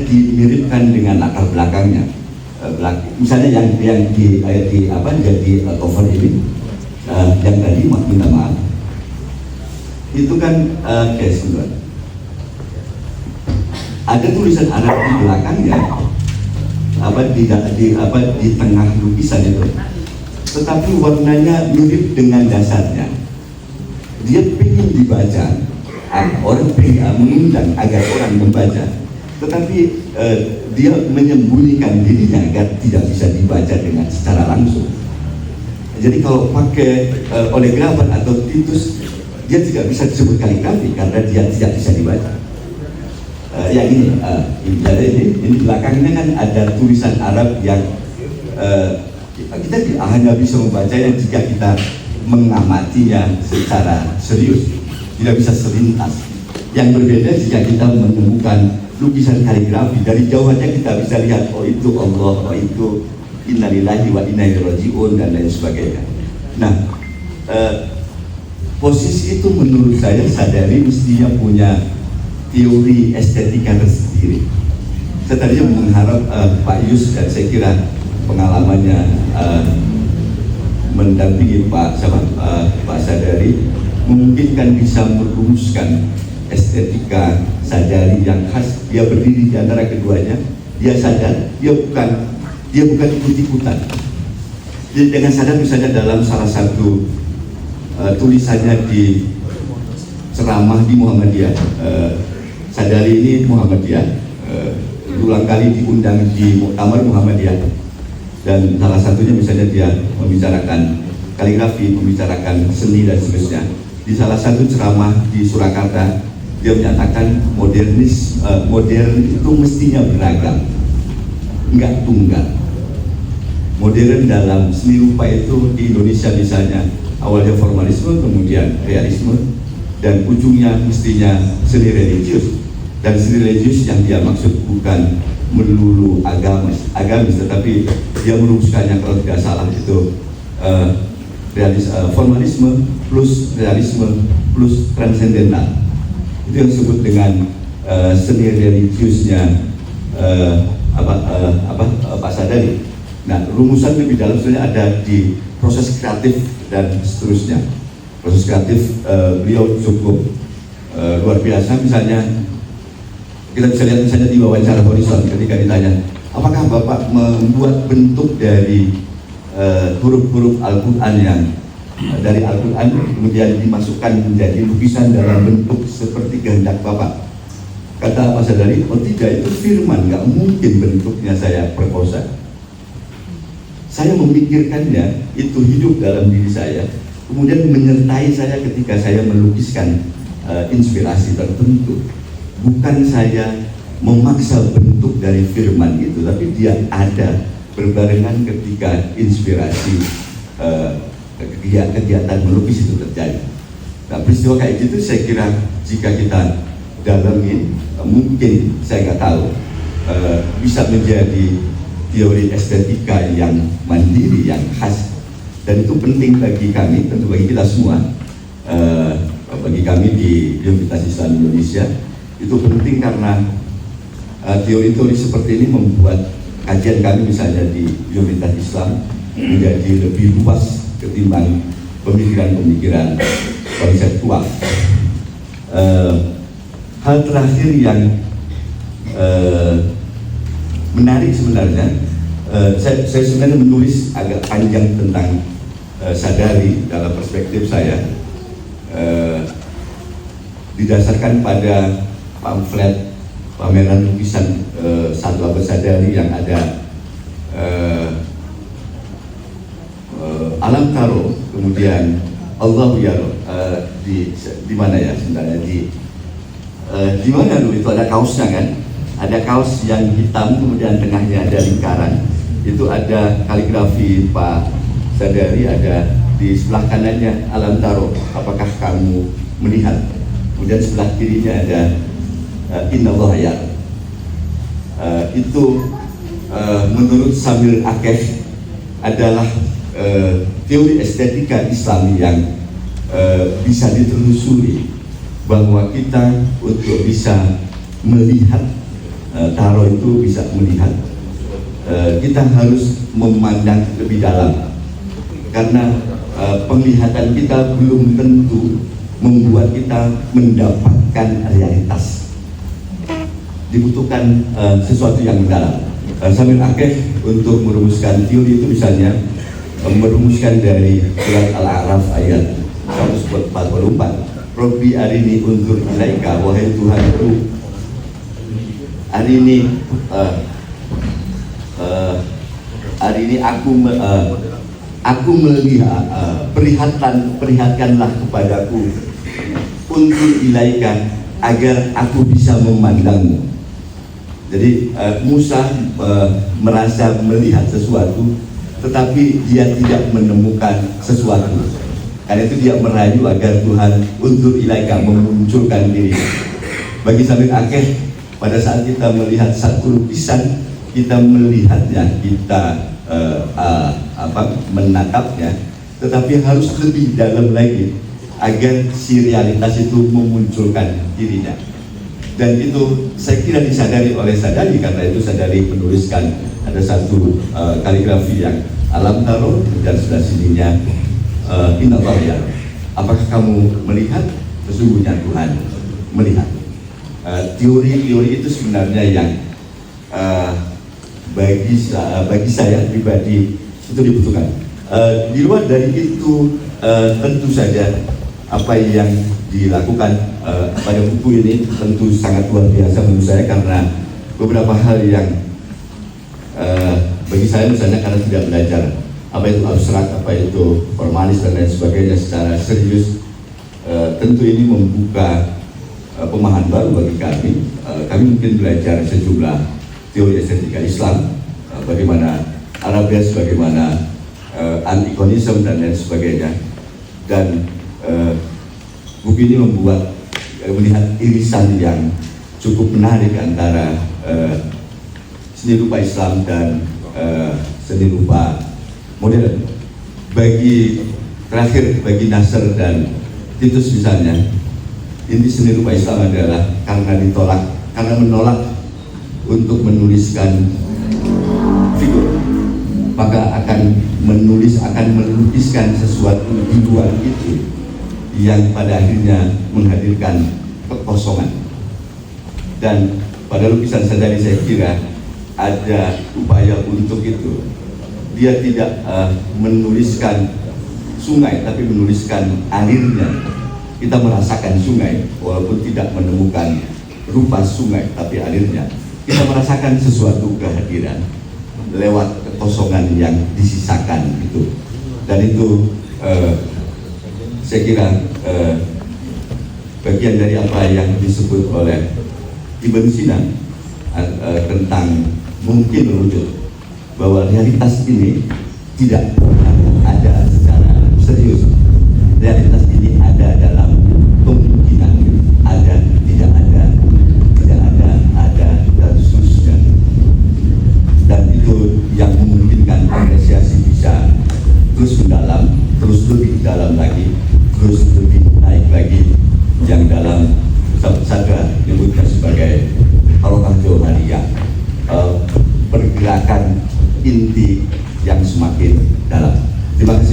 dimiripkan dengan latar belakangnya. Misalnya yang di jadi cover ini, yang tadi minta maaf, itu kan sebentar. Ada tulisan Arab di belakangnya, di tengah lukisan itu, tetapi warnanya mirip dengan dasarnya. Dia ingin dibaca, orang mengundang agar orang membaca, tetapi dia menyembunyikan dirinya agar tidak bisa dibaca dengan secara langsung. Jadi kalau pakai olegrafer atau Titus, dia tidak bisa disebut kaligrafi karena dia tidak bisa dibaca. Yang ini belakangnya kan ada tulisan Arab yang kita hanya bisa membacanya jika kita mengamatinya secara serius, tidak bisa selintas. Yang berbeda jika kita menemukan lukisan kaligrafi, dari jauh aja kita bisa lihat, oh itu Allah, oh itu innalillahi wa inna ilaihi raji'un dan lain sebagainya. Nah, posisi itu menurut saya Sadari mestinya punya teori estetika tersendiri. Saya tadinya mengharap Pak Yus, dan saya kira pengalamannya mendampingi Pak Sadari memungkinkan bisa merumuskan estetika Sadari yang khas. Dia berdiri di antara keduanya, dia sadar, dia bukan ikut-ikutan. Jadi dengan sadar, misalnya dalam salah satu tulisannya di ceramah di Muhammadiyah, Sadari ini Muhammadiyah, berulang kali diundang di Muktamar Muhammadiyah, dan salah satunya misalnya dia membicarakan kaligrafi, membicarakan seni dan seterusnya. Di salah satu ceramah di Surakarta, dia menyatakan modern itu mestinya beragam, enggak tunggal. Modern dalam seni rupa itu di Indonesia misalnya awalnya formalisme, kemudian realisme, dan ujungnya mestinya seni religius. Dan seni religius yang dia maksud bukan melulu agamis, tetapi dia merumuskannya kalau tidak salah itu formalisme plus realisme plus transendental. Itu yang disebut dengan seni religiusnya Pak Sadari. Nah, rumusan lebih dalam sebenarnya ada di proses kreatif dan seterusnya. Proses kreatif beliau cukup luar biasa. Misalnya kita bisa lihat misalnya di wawancara Horizon ketika ditanya, apakah Bapak membuat bentuk dari huruf-huruf Al-Quran yang dari Al-Quran kemudian dimasukkan menjadi lukisan dalam bentuk seperti kehendak Bapak? Kata Pak Sadari, oh tidak, itu firman, nggak mungkin bentuknya saya perkosa. Saya memikirkannya, itu hidup dalam diri saya, kemudian menyertai saya ketika saya melukiskan inspirasi tertentu. Bukan saya memaksa bentuk dari firman itu, tapi dia ada berbarengan ketika inspirasi kegiatan melukis itu terjadi. Nah, peristiwa kayak gitu saya kira jika kita dalamin, mungkin saya nggak tahu, bisa menjadi teori estetika yang mandiri, yang khas, dan itu penting bagi kami, tentu bagi kita semua, bagi kami di Universitas Islam Indonesia. Itu penting karena teori-teori seperti ini membuat kajian kami misalnya di Universitas Islam menjadi lebih luas ketimbang pemikiran-pemikiran konseptual. Hal terakhir yang menarik sebenarnya, saya sebenarnya menulis agak panjang tentang Sadari dalam perspektif saya, didasarkan pada pamflet pameran lukisan Satu Abad Sadari yang ada Alam Taro, kemudian Allahu Yaro, di mana ya sebenarnya, di mana dulu itu ada kaosnya kan, ada kaos yang hitam kemudian tengahnya ada lingkaran, itu ada kaligrafi Pak Sadari, ada di sebelah kanannya Alam Taro, apakah kamu melihat, kemudian sebelah kirinya ada Innallaha Yara. Itu menurut Samir Akef adalah teori estetika Islam yang bisa ditelusuri, bahwa kita untuk bisa melihat Taro itu bisa melihat, kita harus memandang lebih dalam, karena penglihatan kita belum tentu membuat kita mendapatkan realitas. Dibutuhkan sesuatu yang mendalam. Sambil akhir untuk merumuskan teori itu, misalnya merumuskan dari surat Al-A'raf ayat 144, Robbi arini unzur ilaika, wahai Tuhanku, hari ini aku melihat, perlihatkanlah kepadaku, unzur ilaika, agar aku bisa memandangmu. Jadi Musa merasa melihat sesuatu, tetapi dia tidak menemukan sesuatu. Karena itu dia merayu agar Tuhan unzur ilaika, memunculkan diri. Bagi Samir Akeh, pada saat kita melihat satu lukisan, kita melihatnya, kita menatapnya, tetapi harus lebih dalam lagi agar si realitas itu memunculkan dirinya. Dan itu saya kira disadari oleh Sadali, karena itu Sadali menuliskan ada satu kaligrafi yang alam taro, dan sebelah sininya Inallah ya. Apakah kamu melihat? Sesungguhnya Tuhan melihat. Teori-teori itu sebenarnya yang bagi saya pribadi itu dibutuhkan. Di luar dari itu, tentu saja apa yang dilakukan pada buku ini tentu sangat luar biasa menurut saya, karena beberapa hal yang bagi saya misalnya, karena tidak belajar apa itu abstrak, apa itu formalis dan lain sebagainya secara serius, tentu ini membuka pemahaman baru bagi kami. Kami mungkin belajar sejumlah teori estetika Islam, bagaimana Arabias, bagaimana anti-ikonisme dan lain sebagainya, dan buku ini membuat melihat irisan yang cukup menarik antara seni rupa Islam dan seni rupa modern. Bagi Nasr dan Titus misalnya, inti seni rupa Islam adalah karena menolak untuk menuliskan figur, maka akan melukiskan sesuatu di luar itu yang pada akhirnya menghadirkan kekosongan. Dan pada lukisan Sadali saya kira ada upaya untuk itu. Dia tidak menuliskan sungai, tapi menuliskan alirnya. Kita merasakan sungai walaupun tidak menemukan rupa sungai, tapi alirnya. Kita merasakan sesuatu kehadiran lewat kekosongan yang disisakan itu. Dan itu saya kira bagian dari apa yang disebut oleh Ibn Sina tentang mungkin wujud, bahwa realitas ini tidak pernah ada secara serius. Realitas ini ada dalam kemungkinan, ada, tidak ada, dan seterusnya. Dan itu yang memungkinkan apresiasi bisa terus mendalam, terus lebih dalam lagi, terus lebih naik lagi, yang dalam Sadra menyebutnya sebagai harokah jauhariyah, pergerakan inti yang semakin dalam. Terima kasih.